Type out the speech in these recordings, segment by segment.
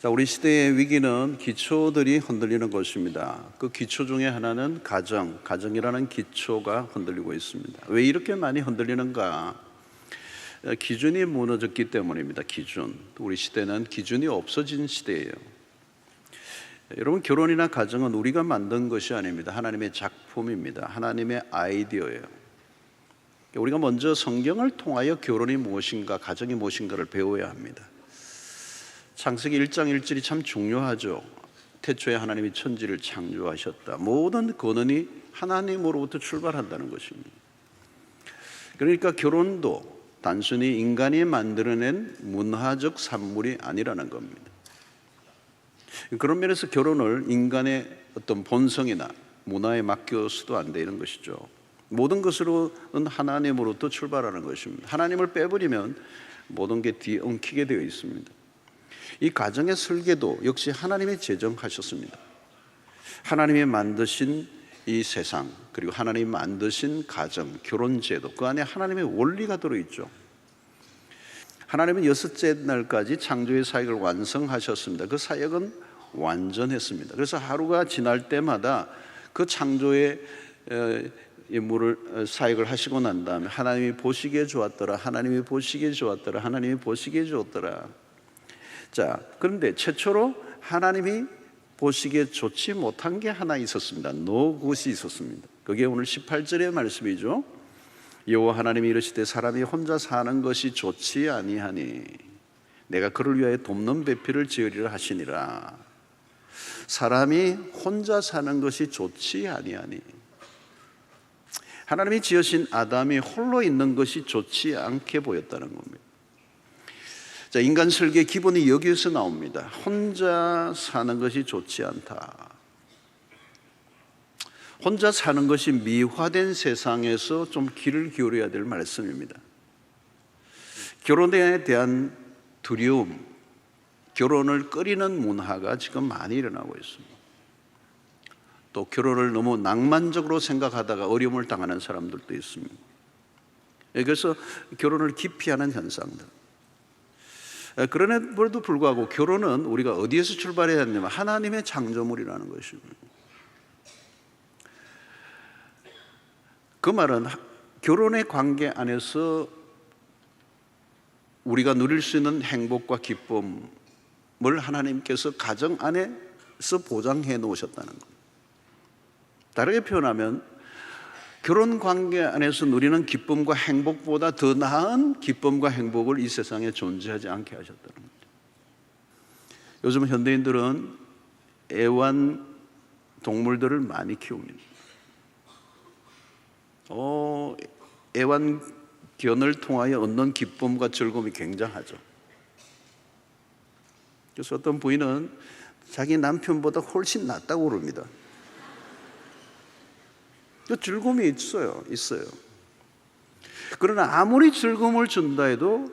자, 우리 시대의 위기는 기초들이 흔들리는 것입니다. 그 기초 중에 하나는 가정이라는 기초가 흔들리고 있습니다. 왜 이렇게 많이 흔들리는가? 기준이 무너졌기 때문입니다. 우리 시대는 기준이 없어진 시대예요. 여러분, 결혼이나 가정은 우리가 만든 것이 아닙니다. 하나님의 작품입니다. 하나님의 아이디어예요. 우리가 먼저 성경을 통하여 결혼이 무엇인가, 가정이 무엇인가를 배워야 합니다. 창세기 1장 1절이 참 중요하죠. 태초에 하나님이 천지를 창조하셨다. 모든 근원이 하나님으로부터 출발한다는 것입니다. 그러니까 결혼도 단순히 인간이 만들어낸 문화적 산물이 아니라는 겁니다. 그런 면에서 결혼을 인간의 어떤 본성이나 문화에 맡겨서도 안 되는 것이죠. 모든 것으로는 하나님으로부터 출발하는 것입니다. 하나님을 빼버리면 모든 게 뒤엉키게 되어 있습니다. 이 가정의 설계도 역시 하나님이 제정하셨습니다. 하나님이 만드신 이 세상, 그리고 하나님이 만드신 가정, 결혼제도, 그 안에 하나님의 원리가 들어있죠. 하나님은 6째 날까지 창조의 사역을 완성하셨습니다. 그 사역은 완전했습니다. 그래서 하루가 지날 때마다 그 창조의 사역을 하시고 난 다음에 하나님이 보시기에 좋았더라, 하나님이 보시기에 좋았더라, 하나님이 보시기에 좋았더라. 자, 그런데 최초로 하나님이 보시기에 좋지 못한 게 하나 있었습니다. 노굿이 있었습니다. 그게 오늘 18절의 말씀이죠. 여호와 하나님이 이르시되 사람이 혼자 사는 것이 좋지 아니하니 내가 그를 위하여 돕는 배필을 지으리라 하시니라. 사람이 혼자 사는 것이 좋지 아니하니, 하나님이 지으신 아담이 홀로 있는 것이 좋지 않게 보였다는 겁니다. 자, 인간 설계의 기본이 여기에서 나옵니다. 혼자 사는 것이 좋지 않다. 혼자 사는 것이 미화된 세상에서 좀 귀를 기울여야 될 말씀입니다. 결혼에 대한 두려움, 결혼을 꺼리는 문화가 지금 많이 일어나고 있습니다. 또 결혼을 너무 낭만적으로 생각하다가 어려움을 당하는 사람들도 있습니다. 그래서 결혼을 기피하는 현상들. 그럼에도 불구하고 결혼은 우리가 어디에서 출발해야 하냐면 하나님의 창조물이라는 것입니다. 그 말은 결혼의 관계 안에서 우리가 누릴 수 있는 행복과 기쁨을 하나님께서 가정 안에서 보장해 놓으셨다는 겁니다. 다르게 표현하면 결혼 관계 안에서 누리는 기쁨과 행복보다 더 나은 기쁨과 행복을 이 세상에 존재하지 않게 하셨다는 거죠. 요즘 현대인들은 애완 동물들을 많이 키웁니다. 애완견을 통하여 얻는 기쁨과 즐거움이 굉장하죠. 그래서 어떤 부인은 자기 남편보다 훨씬 낫다고 그럽니다. 그 즐거움이 있어요. 그러나 아무리 즐거움을 준다 해도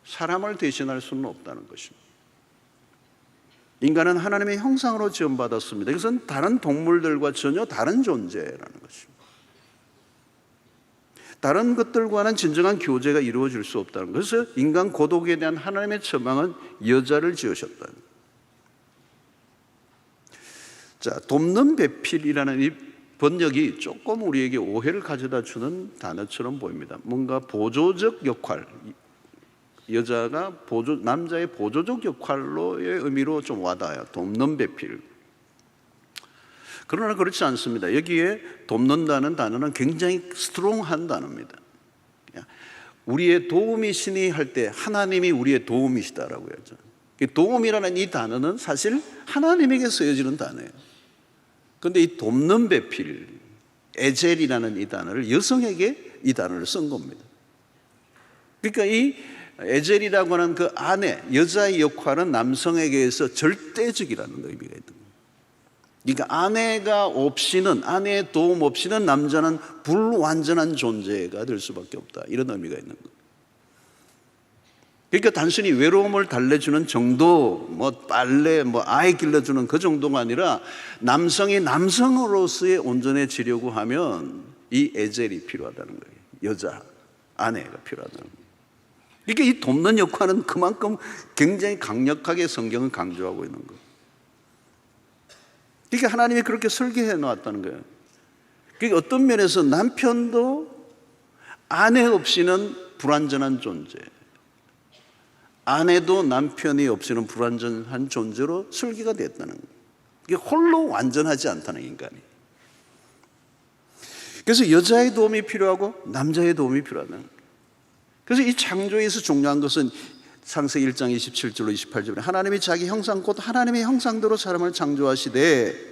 사람을 대신할 수는 없다는 것입니다. 인간은 하나님의 형상으로 지음받았습니다. 이것은 다른 동물들과 전혀 다른 존재라는 것입니다. 다른 것들과는 진정한 교제가 이루어질 수 없다는 것. 그래서 인간 고독에 대한 하나님의 처방은 여자를 지으셨다는 것. 자, 돕는 배필이라는 이 번역이 조금 우리에게 오해를 가져다 주는 단어처럼 보입니다. 뭔가 보조적 역할, 여자가 남자의 보조적 역할로의 의미로 좀 와닿아요. 돕는 배필. 그러나 그렇지 않습니다. 여기에 돕는다는 단어는 굉장히 스트롱한 단어입니다. 우리의 도움이시니 할 때 하나님이 우리의 도움이시다라고 하죠. 도움이라는 이 단어는 사실 하나님에게 쓰여지는 단어예요. 그런데 이 돕는 배필, 에젤이라는 이 단어를 여성에게 이 단어를 쓴 겁니다. 그러니까 이 에젤이라고 하는 그 아내, 여자의 역할은 남성에게서 절대적이라는 의미가 있는 거예요. 그러니까 아내의 도움 없이는 남자는 불완전한 존재가 될 수밖에 없다. 이런 의미가 있는 거예요. 그러니까 단순히 외로움을 달래주는 정도, 빨래, 아이 길러주는 그 정도가 아니라 남성이 남성으로서의 온전해지려고 하면 이 에젤이 필요하다는 거예요. 여자, 아내가 필요하다는 거예요. 그러니까 이 돕는 역할은 그만큼 굉장히 강력하게 성경은 강조하고 있는 거예요. 그러니까 하나님이 그렇게 설계해 놓았다는 거예요. 그러니까 어떤 면에서 남편도 아내 없이는 불완전한 존재, 아내도 남편이 없이는 불완전한 존재로 설계가 됐다는 거예요. 이게 홀로 완전하지 않다는 인간이. 그래서 여자의 도움이 필요하고 남자의 도움이 필요하다는 거예요. 그래서 이 창조에서 중요한 것은 창세기 1장 27절로 28절에 하나님이 자기 형상 곧 하나님의 형상대로 사람을 창조하시되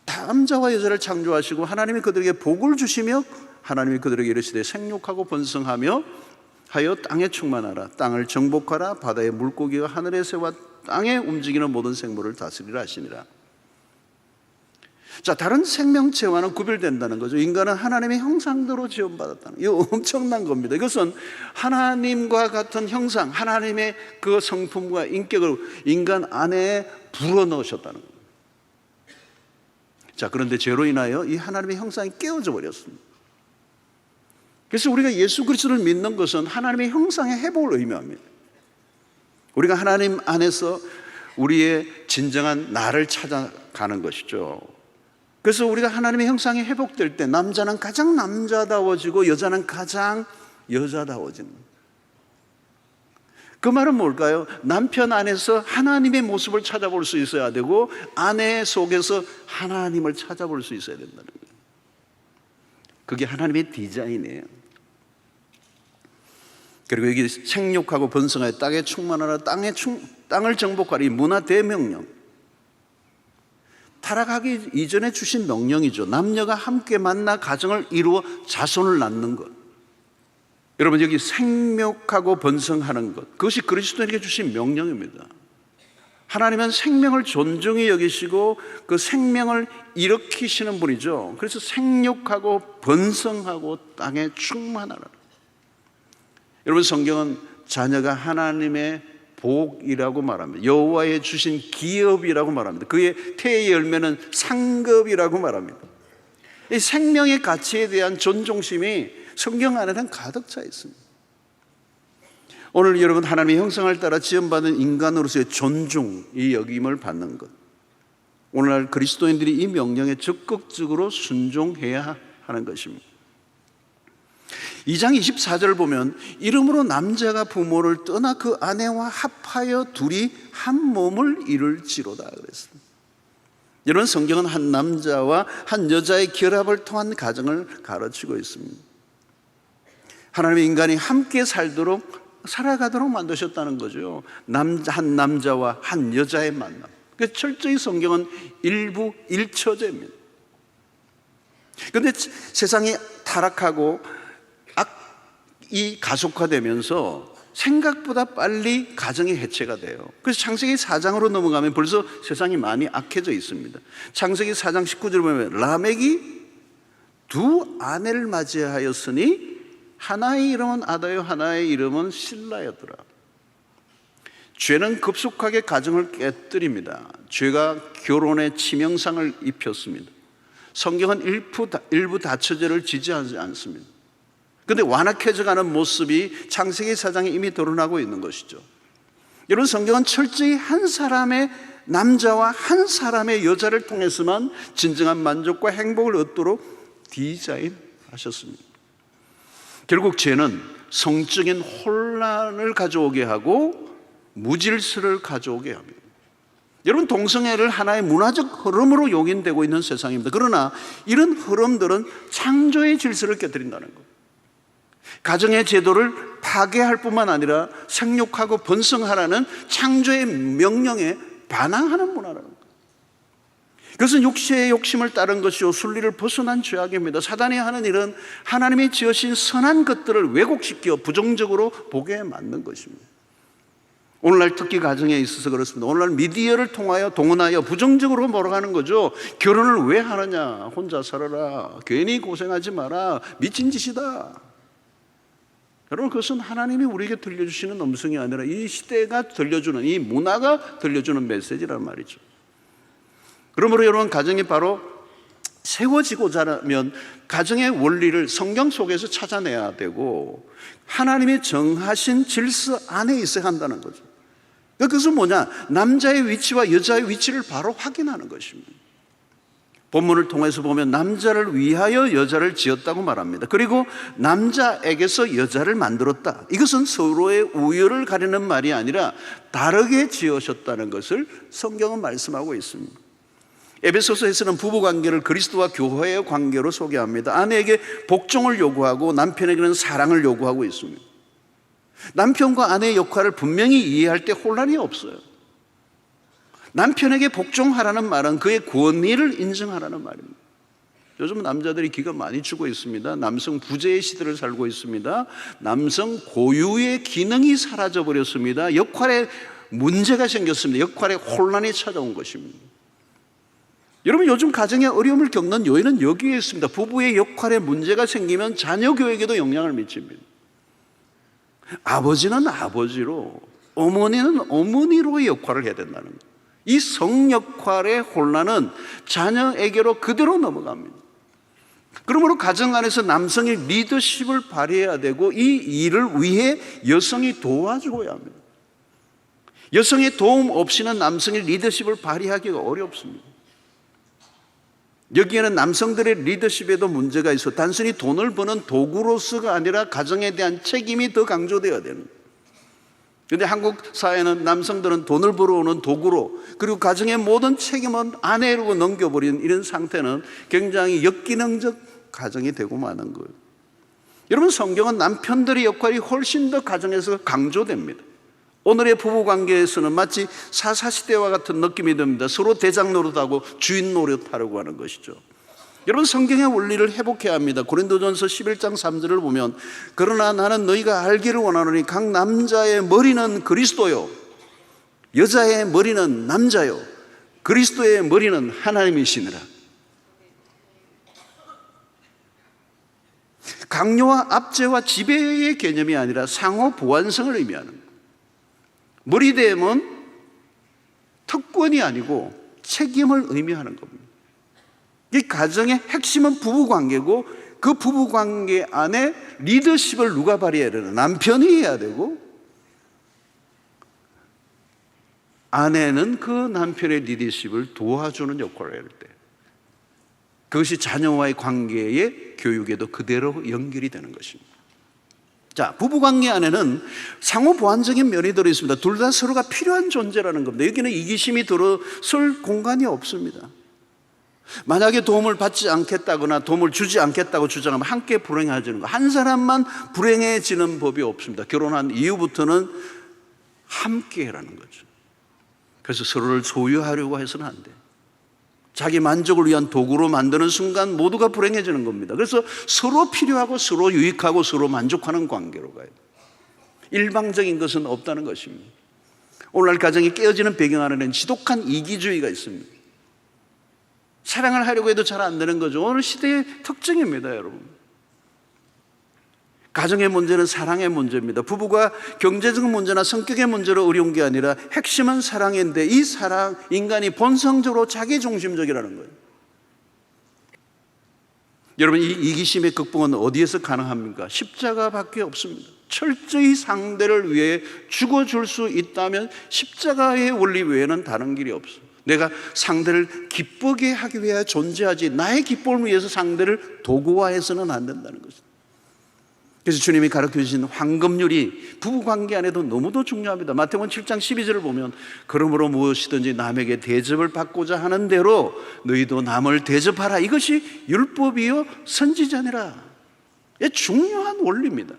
남자와 여자를 창조하시고 하나님이 그들에게 복을 주시며 하나님이 그들에게 이르시되 생육하고 번성하며 하여 땅에 충만하라. 땅을 정복하라. 바다의 물고기와 하늘의 새와 땅에 움직이는 모든 생물을 다스리라 하시니라. 자, 다른 생명체와는 구별된다는 거죠. 인간은 하나님의 형상대로 지음받았다는, 이거 엄청난 겁니다. 이것은 하나님과 같은 형상, 하나님의 그 성품과 인격을 인간 안에 불어넣으셨다는 거예요. 자, 그런데 죄로 인하여 이 하나님의 형상이 깨어져 버렸습니다. 그래서 우리가 예수 그리스도를 믿는 것은 하나님의 형상의 회복을 의미합니다. 우리가 하나님 안에서 우리의 진정한 나를 찾아가는 것이죠. 그래서 우리가 하나님의 형상이 회복될 때 남자는 가장 남자다워지고 여자는 가장 여자다워지는, 그 말은 뭘까요? 남편 안에서 하나님의 모습을 찾아볼 수 있어야 되고 아내 속에서 하나님을 찾아볼 수 있어야 된다는 거예요. 그게 하나님의 디자인이에요. 그리고 여기 생육하고 번성하여 땅에 충만하라, 땅을 정복하라, 이 문화 대명령, 타락하기 이전에 주신 명령이죠. 남녀가 함께 만나 가정을 이루어 자손을 낳는 것. 여러분, 여기 생육하고 번성하는 것, 그것이 그리스도인에게 주신 명령입니다. 하나님은 생명을 존중히 여기시고 그 생명을 일으키시는 분이죠. 그래서 생육하고 번성하고 땅에 충만하라. 여러분, 성경은 자녀가 하나님의 복이라고 말합니다. 여호와의 주신 기업이라고 말합니다. 그의 태의 열매는 상급이라고 말합니다. 이 생명의 가치에 대한 존중심이 성경 안에는 가득 차 있습니다. 오늘 여러분, 하나님의 형상을 따라 지음받은 인간으로서의 존중, 이 여김을 받는 것, 오늘날 그리스도인들이 이 명령에 적극적으로 순종해야 하는 것입니다. 2장 24절을 보면 이러므로 남자가 부모를 떠나 그 아내와 합하여 둘이 한 몸을 이룰지로다 그랬습니다. 여러분, 성경은 한 남자와 한 여자의 결합을 통한 가정을 가르치고 있습니다. 하나님의 인간이 함께 살아가도록 만드셨다는 거죠. 한 남자와 한 여자의 만남. 철저히 성경은 일부일처제입니다. 그런데 세상이 타락하고 이 가속화되면서 생각보다 빨리 가정이 해체가 돼요. 그래서 창세기 4장으로 넘어가면 벌써 세상이 많이 악해져 있습니다. 창세기 4장 19절 보면 라멕이 두 아내를 맞이하였으니 하나의 이름은 아다요 하나의 이름은 실라였더라. 죄는 급속하게 가정을 깨뜨립니다. 죄가 결혼의 치명상을 입혔습니다. 성경은 일부 다처제를 지지하지 않습니다. 그런데 완악해져가는 모습이 창세기 4장에 이미 드러나고 있는 것이죠. 여러분, 성경은 철저히 한 사람의 남자와 한 사람의 여자를 통해서만 진정한 만족과 행복을 얻도록 디자인하셨습니다. 결국 죄는 성적인 혼란을 가져오게 하고 무질서를 가져오게 합니다. 여러분, 동성애를 하나의 문화적 흐름으로 용인되고 있는 세상입니다. 그러나 이런 흐름들은 창조의 질서를 깨뜨린다는 것, 가정의 제도를 파괴할 뿐만 아니라 생육하고 번성하라는 창조의 명령에 반항하는 문화라는 거예요. 그것은 육체의 욕심을 따른 것이요 순리를 벗어난 죄악입니다. 사단이 하는 일은 하나님이 지으신 선한 것들을 왜곡시켜 부정적으로 보게 만든 것입니다. 오늘날 특히 가정에 있어서 그렇습니다. 오늘날 미디어를 통하여 동원하여 부정적으로 몰아가는 거죠. 결혼을 왜 하느냐, 혼자 살아라, 괜히 고생하지 마라, 미친 짓이다. 여러분, 그것은 하나님이 우리에게 들려주시는 음성이 아니라 이 시대가 들려주는, 이 문화가 들려주는 메시지란 말이죠. 그러므로 여러분, 가정이 바로 세워지고자 하면 가정의 원리를 성경 속에서 찾아내야 되고 하나님의 정하신 질서 안에 있어야 한다는 거죠. 그것은 뭐냐? 남자의 위치와 여자의 위치를 바로 확인하는 것입니다. 본문을 통해서 보면 남자를 위하여 여자를 지었다고 말합니다. 그리고 남자에게서 여자를 만들었다. 이것은 서로의 우열을 가리는 말이 아니라 다르게 지으셨다는 것을 성경은 말씀하고 있습니다. 에베소서에서는 부부관계를 그리스도와 교회의 관계로 소개합니다. 아내에게 복종을 요구하고 남편에게는 사랑을 요구하고 있습니다. 남편과 아내의 역할을 분명히 이해할 때 혼란이 없어요. 남편에게 복종하라는 말은 그의 권위를 인정하라는 말입니다. 요즘 남자들이 기가 많이 주고 있습니다. 남성 부재의 시대를 살고 있습니다. 남성 고유의 기능이 사라져버렸습니다. 역할에 문제가 생겼습니다. 역할에 혼란이 찾아온 것입니다. 여러분, 요즘 가정에 어려움을 겪는 요인은 여기에 있습니다. 부부의 역할에 문제가 생기면 자녀 교육에도 영향을 미칩니다. 아버지는 아버지로, 어머니는 어머니로의 역할을 해야 된다는 거예요. 이 성역할의 혼란은 자녀에게로 그대로 넘어갑니다. 그러므로 가정 안에서 남성이 리더십을 발휘해야 되고 이 일을 위해 여성이 도와줘야 합니다. 여성의 도움 없이는 남성이 리더십을 발휘하기가 어렵습니다. 여기에는 남성들의 리더십에도 문제가 있어 단순히 돈을 버는 도구로서가 아니라 가정에 대한 책임이 더 강조되어야 되는 거예요. 그런데 한국 사회는 남성들은 돈을 벌어오는 도구로, 그리고 가정의 모든 책임은 아내로 넘겨버리는 이런 상태는 굉장히 역기능적 가정이 되고 마는 거예요. 여러분, 성경은 남편들의 역할이 훨씬 더 가정에서 강조됩니다. 오늘의 부부관계에서는 마치 사사시대와 같은 느낌이 듭니다. 서로 대장 노릇하고 주인 노릇하려고 하는 것이죠. 여러분, 성경의 원리를 회복해야 합니다. 고린도전서 11장 3절을 보면 그러나 나는 너희가 알기를 원하노니 각 남자의 머리는 그리스도요, 여자의 머리는 남자요, 그리스도의 머리는 하나님이시니라. 강요와 압제와 지배의 개념이 아니라 상호 보완성을 의미하는 거예요. 머리됨은 특권이 아니고 책임을 의미하는 겁니다. 이 가정의 핵심은 부부관계고 그 부부관계 안에 리더십을 누가 발휘해야 되나? 남편이 해야 되고 아내는 그 남편의 리더십을 도와주는 역할을 할 때 그것이 자녀와의 관계의 교육에도 그대로 연결이 되는 것입니다. 자, 부부관계 안에는 상호 보완적인 면이 들어있습니다. 둘 다 서로가 필요한 존재라는 겁니다. 여기는 이기심이 들어설 공간이 없습니다. 만약에 도움을 받지 않겠다거나 도움을 주지 않겠다고 주장하면 함께 불행해지는 거, 한 사람만 불행해지는 법이 없습니다. 결혼한 이후부터는 함께라는 거죠. 그래서 서로를 소유하려고 해서는 안 돼요. 자기 만족을 위한 도구로 만드는 순간 모두가 불행해지는 겁니다. 그래서 서로 필요하고 서로 유익하고 서로 만족하는 관계로 가요. 일방적인 것은 없다는 것입니다. 오늘날 가정이 깨어지는 배경 안에는 지독한 이기주의가 있습니다. 사랑을 하려고 해도 잘 안 되는 거죠. 오늘 시대의 특징입니다, 여러분. 가정의 문제는 사랑의 문제입니다. 부부가 경제적 문제나 성격의 문제로 어려운 게 아니라 핵심은 사랑인데 이 사랑, 인간이 본성적으로 자기중심적이라는 거예요. 여러분, 이 이기심의 극복은 어디에서 가능합니까? 십자가밖에 없습니다. 철저히 상대를 위해 죽어줄 수 있다면 십자가의 원리 외에는 다른 길이 없어요. 내가 상대를 기쁘게 하기 위해 존재하지 나의 기쁨을 위해서 상대를 도구화해서는 안 된다는 것입니다. 그래서 주님이 가르쳐 주신 황금률이 부부관계 안에도 너무도 중요합니다. 마태복음 7장 12절을 보면 그러므로 무엇이든지 남에게 대접을 받고자 하는 대로 너희도 남을 대접하라. 이것이 율법이요 선지자니라. 이게 중요한 원리입니다.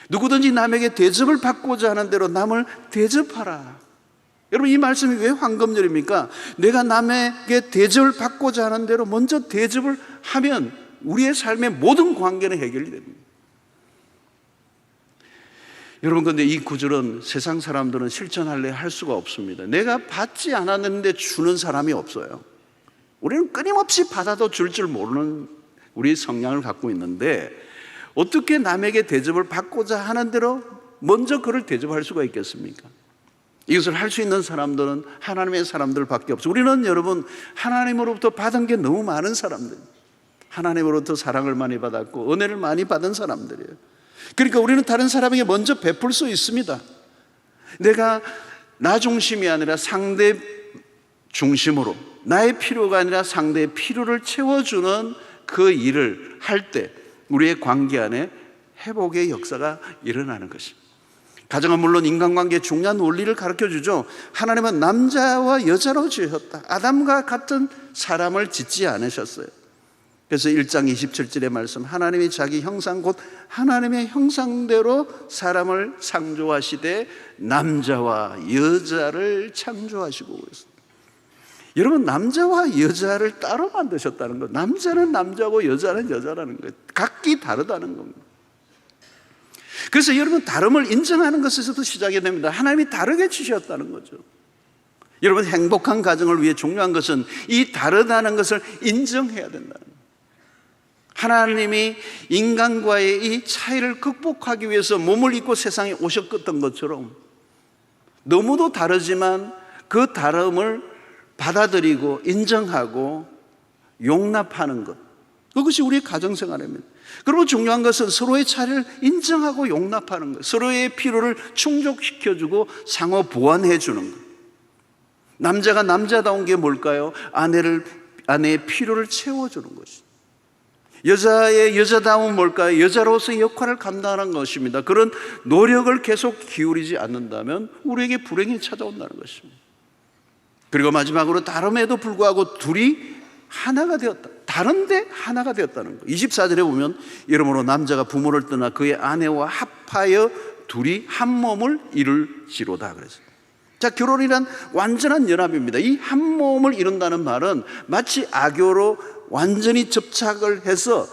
누구든지 남에게 대접을 받고자 하는 대로 남을 대접하라. 여러분, 이 말씀이 왜 황금률입니까? 내가 남에게 대접을 받고자 하는 대로 먼저 대접을 하면 우리의 삶의 모든 관계는 해결이 됩니다. 여러분, 그런데 이 구절은 세상 사람들은 실천할래 할 수가 없습니다. 내가 받지 않았는데 주는 사람이 없어요. 우리는 끊임없이 받아도 줄 줄 모르는 우리 성향을 갖고 있는데 어떻게 남에게 대접을 받고자 하는 대로 먼저 그를 대접할 수가 있겠습니까? 이것을 할 수 있는 사람들은 하나님의 사람들밖에 없어요. 우리는 여러분 하나님으로부터 받은 게 너무 많은 사람들, 하나님으로부터 사랑을 많이 받았고 은혜를 많이 받은 사람들이에요. 그러니까 우리는 다른 사람에게 먼저 베풀 수 있습니다. 내가 나 중심이 아니라 상대 중심으로, 나의 필요가 아니라 상대의 필요를 채워주는 그 일을 할 때 우리의 관계 안에 회복의 역사가 일어나는 것입니다. 가정은 물론 인간관계의 중요한 원리를 가르쳐주죠. 하나님은 남자와 여자로 지으셨다. 아담과 같은 사람을 짓지 않으셨어요. 그래서 1장 27절의 말씀, 하나님이 자기 형상 곧 하나님의 형상대로 사람을 창조하시되 남자와 여자를 창조하시고 있습니다. 여러분, 남자와 여자를 따로 만드셨다는 것, 남자는 남자고 여자는 여자라는 것, 각기 다르다는 겁니다. 그래서 여러분, 다름을 인정하는 것에서도 시작이 됩니다. 하나님이 다르게 지으셨다는 거죠. 여러분, 행복한 가정을 위해 중요한 것은 이 다르다는 것을 인정해야 된다는 거예요. 하나님이 인간과의 이 차이를 극복하기 위해서 몸을 입고 세상에 오셨던 것처럼 너무도 다르지만 그 다름을 받아들이고 인정하고 용납하는 것, 그것이 우리의 가정생활입니다. 그리고 중요한 것은 서로의 차이를 인정하고 용납하는 것, 서로의 필요를 충족시켜주고 상호 보완해 주는 것. 남자가 남자다운 게 뭘까요? 아내의 필요를 채워주는 것이죠. 여자의 여자다움은 뭘까요? 여자로서의 역할을 감당하는 것입니다. 그런 노력을 계속 기울이지 않는다면 우리에게 불행이 찾아온다는 것입니다. 그리고 마지막으로 다름에도 불구하고 둘이 하나가 되었다. 다른데 하나가 되었다는 거. 24절에 보면 이러므로 남자가 부모를 떠나 그의 아내와 합하여 둘이 한 몸을 이룰지로다 그랬어요. 자, 결혼이란 완전한 연합입니다. 이 한 몸을 이룬다는 말은 마치 악교로 완전히 접착을 해서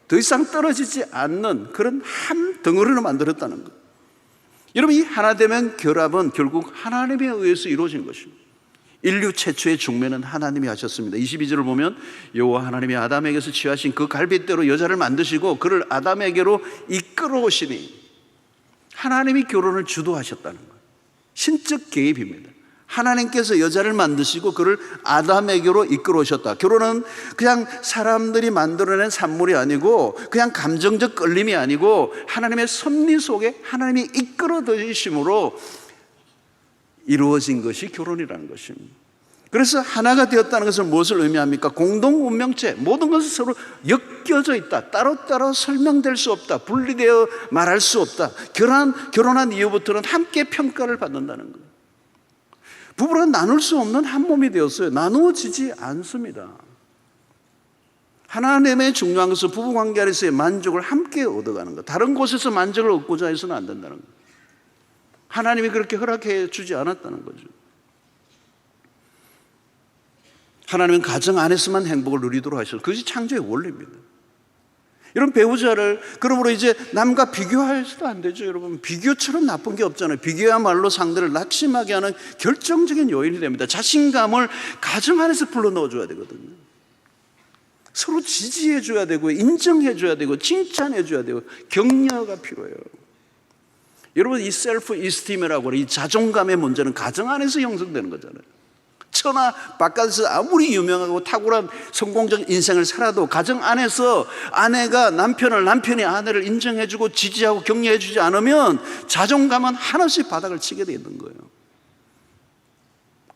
더 이상 떨어지지 않는 그런 한 덩어리로 만들었다는 것. 여러분, 이 하나 되면 결합은 결국 하나님에 의해서 이루어진 것입니다. 인류 최초의 중매는 하나님이 하셨습니다. 22절을 보면 여호와 하나님이 아담에게서 취하신 그 갈빗대로 여자를 만드시고 그를 아담에게로 이끌어오시니, 하나님이 결혼을 주도하셨다는 거예요. 신적 개입입니다. 하나님께서 여자를 만드시고 그를 아담에게로 이끌어오셨다. 결혼은 그냥 사람들이 만들어낸 산물이 아니고 그냥 감정적 끌림이 아니고 하나님의 섭리 속에 하나님이 이끌어 드심으로 이루어진 것이 결혼이라는 것입니다. 그래서 하나가 되었다는 것은 무엇을 의미합니까? 공동 운명체, 모든 것은 서로 엮여져 있다. 따로따로 설명될 수 없다. 분리되어 말할 수 없다. 결혼한 이후부터는 함께 평가를 받는다는 거예요. 부부는 나눌 수 없는 한 몸이 되었어요. 나누어지지 않습니다. 하나님의 중요한 것은 부부관계 안에서의 만족을 함께 얻어가는 것, 다른 곳에서 만족을 얻고자 해서는 안 된다는 것. 하나님이 그렇게 허락해 주지 않았다는 거죠. 하나님은 가정 안에서만 행복을 누리도록 하셨어요. 그것이 창조의 원리입니다. 이런 배우자를 그러므로 이제 남과 비교해서도 안 되죠. 여러분, 비교처럼 나쁜 게 없잖아요. 비교야말로 상대를 낙심하게 하는 결정적인 요인이 됩니다. 자신감을 가정 안에서 불러넣어 줘야 되거든요. 서로 지지해 줘야 되고 인정해 줘야 되고 칭찬해 줘야 되고 격려가 필요해요. 여러분, 이 셀프 이스팀이라고 하는 이 자존감의 문제는 가정 안에서 형성되는 거잖아요. 처나 바깥에서 아무리 유명하고 탁월한 성공적 인생을 살아도 가정 안에서 아내가 남편을, 남편이 아내를 인정해주고 지지하고 격려해주지 않으면 자존감은 하나씩 바닥을 치게 되는 거예요.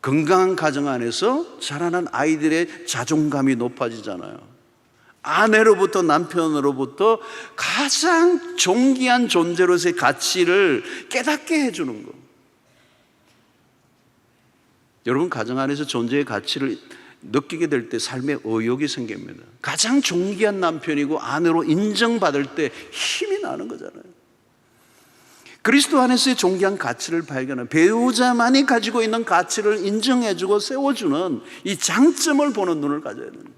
건강한 가정 안에서 자라난 아이들의 자존감이 높아지잖아요. 아내로부터 남편으로부터 가장 존귀한 존재로서의 가치를 깨닫게 해주는 거. 여러분, 가정 안에서 존재의 가치를 느끼게 될 때 삶에 의욕이 생깁니다. 가장 존귀한 남편이고 아내로 인정받을 때 힘이 나는 거잖아요. 그리스도 안에서의 존귀한 가치를 발견하는, 배우자만이 가지고 있는 가치를 인정해주고 세워주는 이 장점을 보는 눈을 가져야 됩니다.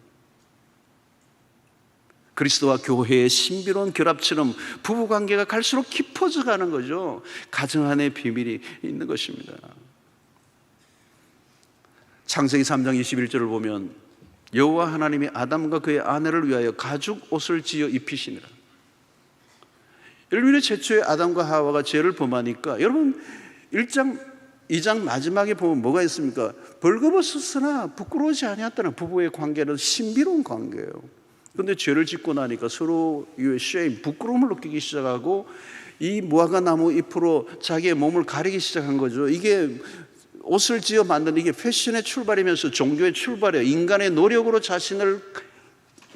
그리스도와 교회의 신비로운 결합처럼 부부관계가 갈수록 깊어져 가는 거죠. 가정 안에 비밀이 있는 것입니다. 창세기 3장 21절을 보면 여호와 하나님이 아담과 그의 아내를 위하여 가죽 옷을 지어 입히시니라. 인류 최초의 아담과 하와가 죄를 범하니까, 여러분 1장 2장 마지막에 보면 뭐가 있습니까? 벌거벗었으나 부끄러워지 아니었다는 부부의 관계는 신비로운 관계예요. 그런데 죄를 짓고 나니까 서로의 shame, 부끄러움을 느끼기 시작하고 이 무화과 나무 잎으로 자기의 몸을 가리기 시작한 거죠. 이게 옷을 지어 만든 이게 패션의 출발이면서 종교의 출발이에요. 인간의 노력으로 자신을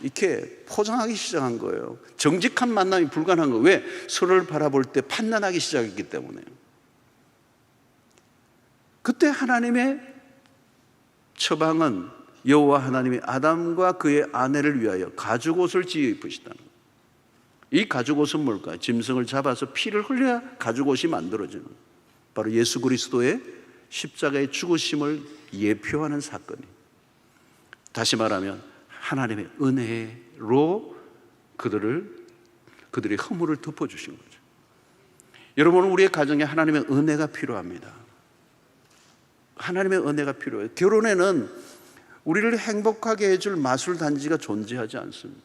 이렇게 포장하기 시작한 거예요. 정직한 만남이 불가능한 거예요. 왜? 서로를 바라볼 때 판단하기 시작했기 때문에요. 그때 하나님의 처방은 여호와 하나님이 아담과 그의 아내를 위하여 가죽옷을 지어 입으시다는 거예요. 이 가죽옷은 뭘까요? 짐승을 잡아서 피를 흘려야 가죽옷이 만들어지는 거예요. 바로 예수 그리스도의 십자가의 죽으심을 예표하는 사건이에요. 다시 말하면 하나님의 은혜로 그들의 허물을 덮어주신 거죠. 여러분, 우리의 가정에 하나님의 은혜가 필요합니다. 하나님의 은혜가 필요해요. 결혼에는 우리를 행복하게 해줄 마술 단지가 존재하지 않습니다.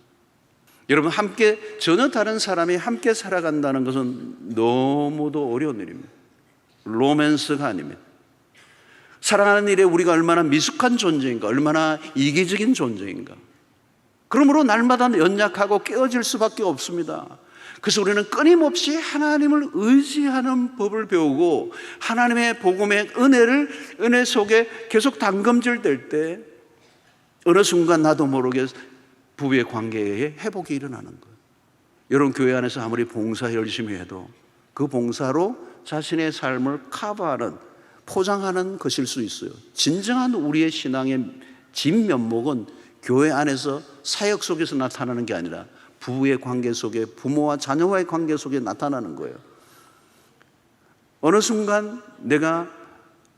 여러분, 함께 전혀 다른 사람이 함께 살아간다는 것은 너무도 어려운 일입니다. 로맨스가 아닙니다. 사랑하는 일에 우리가 얼마나 미숙한 존재인가, 얼마나 이기적인 존재인가. 그러므로 날마다 연약하고 깨어질 수밖에 없습니다. 그래서 우리는 끊임없이 하나님을 의지하는 법을 배우고 하나님의 복음의 은혜 속에 계속 담금질 될 때 어느 순간 나도 모르게 부부의 관계에 회복이 일어나는 거예요. 여러분, 교회 안에서 아무리 봉사 열심히 해도 그 봉사로 자신의 삶을 커버하는, 포장하는 것일 수 있어요. 진정한 우리의 신앙의 진면목은 교회 안에서 사역 속에서 나타나는 게 아니라 부부의 관계 속에, 부모와 자녀와의 관계 속에 나타나는 거예요. 어느 순간 내가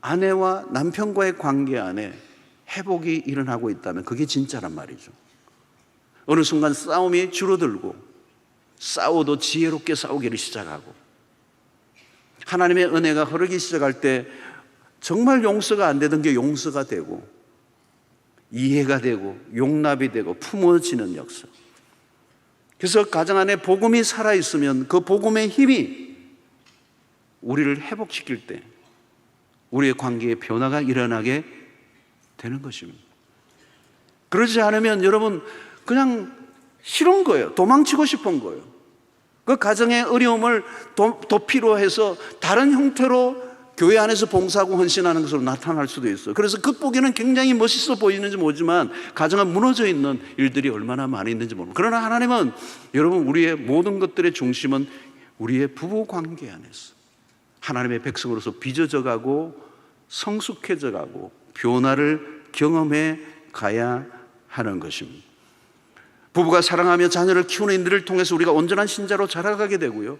아내와 남편과의 관계 안에 회복이 일어나고 있다면 그게 진짜란 말이죠. 어느 순간 싸움이 줄어들고 싸워도 지혜롭게 싸우기를 시작하고 하나님의 은혜가 흐르기 시작할 때 정말 용서가 안 되던 게 용서가 되고 이해가 되고 용납이 되고 품어지는 역사. 그래서 가정 안에 복음이 살아있으면 그 복음의 힘이 우리를 회복시킬 때 우리의 관계에 변화가 일어나게 되는 것입니다. 그러지 않으면 여러분 그냥 싫은 거예요. 도망치고 싶은 거예요. 그 가정의 어려움을 도피로 해서 다른 형태로 교회 안에서 봉사하고 헌신하는 것으로 나타날 수도 있어요. 그래서 겉보기에는 굉장히 멋있어 보이는지 모르지만 가정은 무너져 있는 일들이 얼마나 많이 있는지 모릅니다. 그러나 하나님은 여러분 우리의 모든 것들의 중심은 우리의 부부 관계 안에서 하나님의 백성으로서 빚어져 가고 성숙해져 가고 변화를 경험해 가야 하는 것입니다. 부부가 사랑하며 자녀를 키우는 일들을 통해서 우리가 온전한 신자로 자라가게 되고요,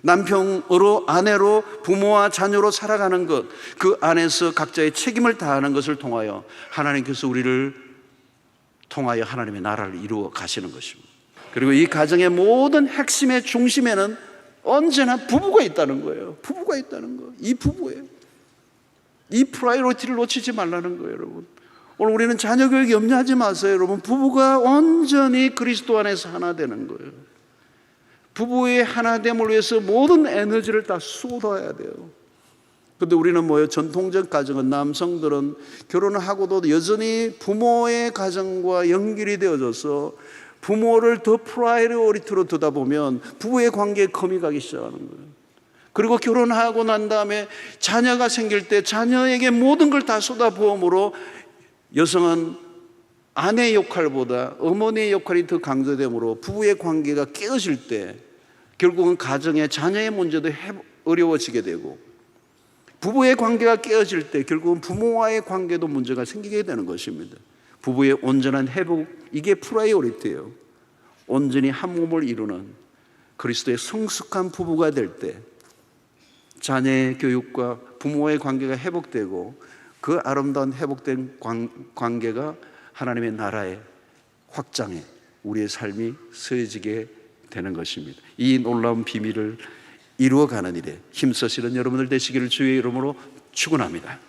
남편으로 아내로 부모와 자녀로 살아가는 것, 그 안에서 각자의 책임을 다하는 것을 통하여 하나님께서 우리를 통하여 하나님의 나라를 이루어 가시는 것입니다. 그리고 이 가정의 모든 핵심의 중심에는 언제나 부부가 있다는 거예요. 부부가 있다는 거. 이 부부예요. 이 프라이어리티를 놓치지 말라는 거예요, 여러분. 오늘 우리는 자녀 교육 염려하지 마세요, 여러분. 부부가 온전히 그리스도 안에서 하나 되는 거예요. 부부의 하나됨을 위해서 모든 에너지를 다 쏟아야 돼요. 그런데 우리는 뭐예요? 전통적 가정은 남성들은 결혼을 하고도 여전히 부모의 가정과 연결이 되어져서 부모를 더 프라이어리티로 두다 보면 부부의 관계에 금이 가기 시작하는 거예요. 그리고 결혼하고 난 다음에 자녀가 생길 때 자녀에게 모든 걸 다 쏟아부음으로 여성은 아내의 역할보다 어머니의 역할이 더 강조되므로 부부의 관계가 깨어질 때 결국은 가정의 자녀의 문제도 어려워지게 되고, 부부의 관계가 깨어질 때 결국은 부모와의 관계도 문제가 생기게 되는 것입니다. 부부의 온전한 회복, 이게 프라이어리티예요. 온전히 한 몸을 이루는 그리스도의 성숙한 부부가 될 때 자녀의 교육과 부모의 관계가 회복되고 그 아름다운 회복된 관계가 하나님의 나라의 확장에 우리의 삶이 서해지게 되는 것입니다. 이 놀라운 비밀을 이루어가는 일에 힘쓰시는 여러분들 되시기를 주의 이름으로 축원합니다.